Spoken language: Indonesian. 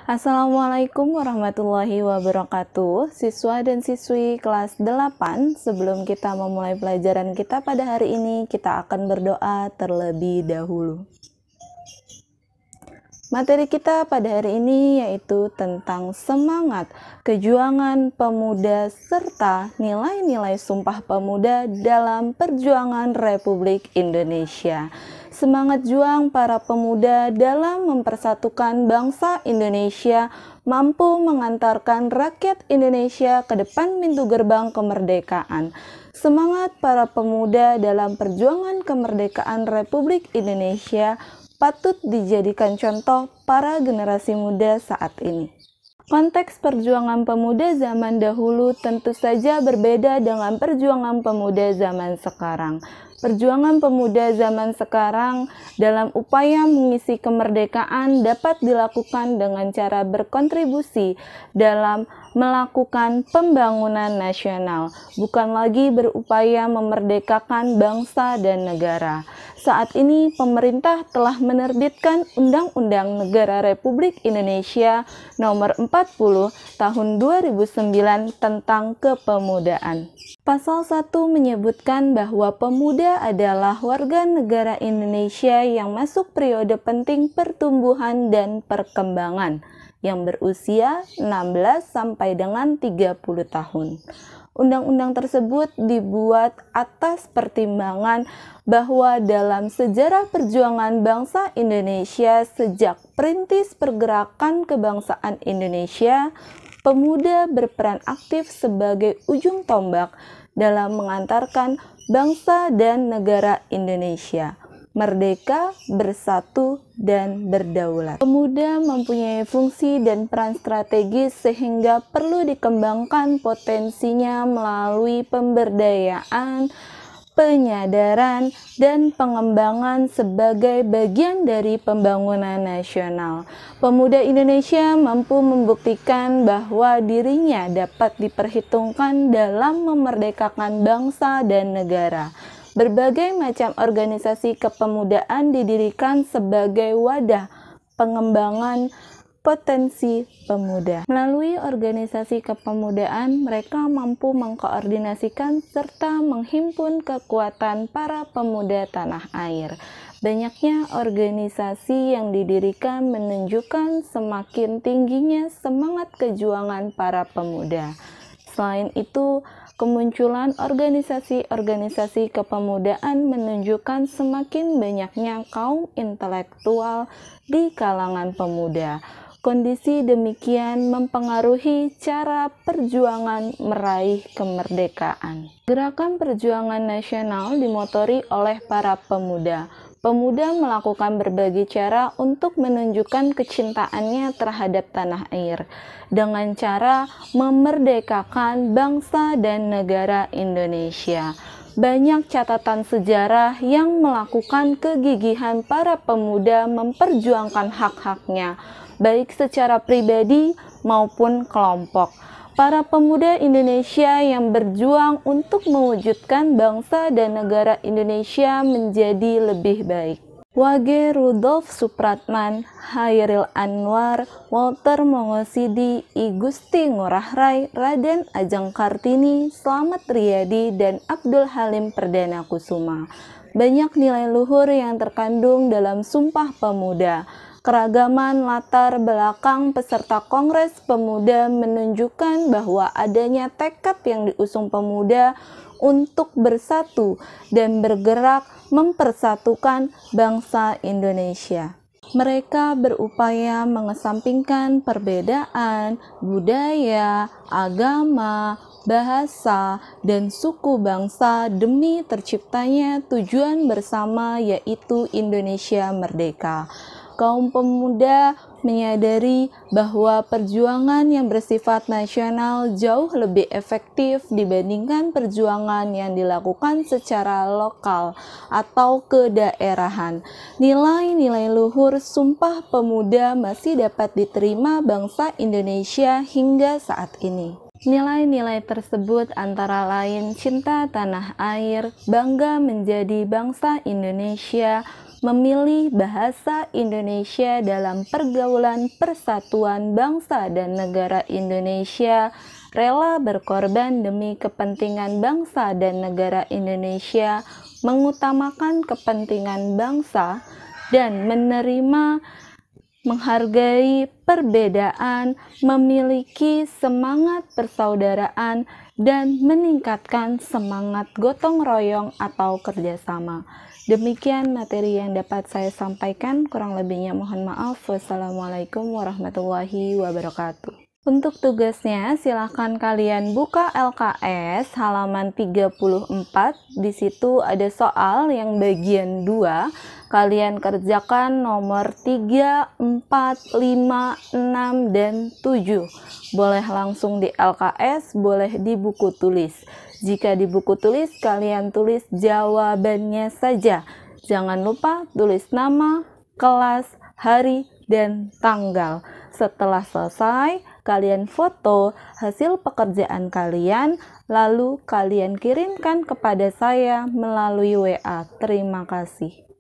Assalamualaikum warahmatullahi wabarakatuh. Siswa dan siswi kelas 8, sebelum kita memulai pelajaran kita pada hari ini, kita akan berdoa terlebih dahulu. Materi kita pada hari ini yaitu tentang semangat, kejuangan pemuda, serta nilai-nilai Sumpah Pemuda dalam perjuangan Republik Indonesia. Semangat juang para pemuda dalam mempersatukan bangsa Indonesia mampu mengantarkan rakyat Indonesia ke depan pintu gerbang kemerdekaan. Semangat para pemuda dalam perjuangan kemerdekaan Republik Indonesia patut dijadikan contoh para generasi muda saat ini. Konteks perjuangan pemuda zaman dahulu tentu saja berbeda dengan perjuangan pemuda zaman sekarang. Perjuangan pemuda zaman sekarang dalam upaya mengisi kemerdekaan dapat dilakukan dengan cara berkontribusi dalam melakukan pembangunan nasional, bukan lagi berupaya memerdekakan bangsa dan negara. Saat ini pemerintah telah menerbitkan Undang-Undang Negara Republik Indonesia Nomor 40 Tahun 2009 tentang kepemudaan. Pasal 1 menyebutkan bahwa pemuda adalah warga negara Indonesia yang masuk periode penting pertumbuhan dan perkembangan yang berusia 16 sampai dengan 30 tahun. Undang-undang tersebut dibuat atas pertimbangan bahwa dalam sejarah perjuangan bangsa Indonesia sejak perintis pergerakan kebangsaan Indonesia, pemuda berperan aktif sebagai ujung tombak dalam mengantarkan bangsa dan negara Indonesia merdeka, bersatu, dan berdaulat. Pemuda mempunyai fungsi dan peran strategis sehingga perlu dikembangkan potensinya melalui pemberdayaan, penyadaran, dan pengembangan sebagai bagian dari pembangunan nasional. Pemuda Indonesia mampu membuktikan bahwa dirinya dapat diperhitungkan dalam memerdekakan bangsa dan negara. Berbagai macam organisasi kepemudaan didirikan sebagai wadah pengembangan potensi pemuda. Melalui organisasi kepemudaan, mereka mampu mengkoordinasikan serta menghimpun kekuatan para pemuda tanah air. Banyaknya organisasi yang didirikan menunjukkan semakin tingginya semangat kejuangan para pemuda. Selain itu, kemunculan organisasi-organisasi kepemudaan menunjukkan semakin banyaknya kaum intelektual di kalangan pemuda. Kondisi demikian mempengaruhi cara perjuangan meraih kemerdekaan. Gerakan perjuangan nasional dimotori oleh para pemuda. Pemuda melakukan berbagai cara untuk menunjukkan kecintaannya terhadap tanah air dengan cara memerdekakan bangsa dan negara Indonesia. Banyak catatan sejarah yang melakukan kegigihan para pemuda memperjuangkan hak-haknya, baik secara pribadi maupun kelompok. Para pemuda Indonesia yang berjuang untuk mewujudkan bangsa dan negara Indonesia menjadi lebih baik. Wage Rudolf Supratman, Hairil Anwar, Walter Mongosidi, I Gusti Ngurah Rai, Raden Ajeng Kartini, Slamet Riyadi, dan Abdul Halim Perdana Kusuma. Banyak nilai luhur yang terkandung dalam Sumpah Pemuda. Keragaman latar belakang peserta Kongres Pemuda menunjukkan bahwa adanya tekad yang diusung pemuda untuk bersatu dan bergerak mempersatukan bangsa Indonesia. Mereka berupaya mengesampingkan perbedaan budaya, agama, bahasa, dan suku bangsa demi terciptanya tujuan bersama, yaitu Indonesia merdeka. Kaum pemuda menyadari bahwa perjuangan yang bersifat nasional jauh lebih efektif dibandingkan perjuangan yang dilakukan secara lokal atau kedaerahan. Nilai-nilai luhur Sumpah Pemuda masih dapat diterima bangsa Indonesia hingga saat ini. Nilai-nilai tersebut antara lain cinta tanah air, bangga menjadi bangsa Indonesia, memilih bahasa Indonesia dalam pergaulan persatuan bangsa dan negara Indonesia, rela berkorban demi kepentingan bangsa dan negara Indonesia, mengutamakan kepentingan bangsa, dan menerima, menghargai perbedaan, memiliki semangat persaudaraan, dan meningkatkan semangat gotong royong atau kerjasama. Demikian materi yang dapat saya sampaikan, kurang lebihnya mohon maaf. Wassalamualaikum warahmatullahi wabarakatuh. Untuk tugasnya, silahkan kalian buka LKS halaman 34. Di situ ada soal yang bagian 2. Kalian kerjakan nomor 3, 4, 5, 6, dan 7. Boleh langsung di LKS, boleh di buku tulis. Jika di buku tulis, kalian tulis jawabannya saja. Jangan lupa tulis nama, kelas, hari, dan tanggal. Setelah selesai, kalian foto hasil pekerjaan kalian, lalu kalian kirimkan kepada saya melalui WA. Terima kasih.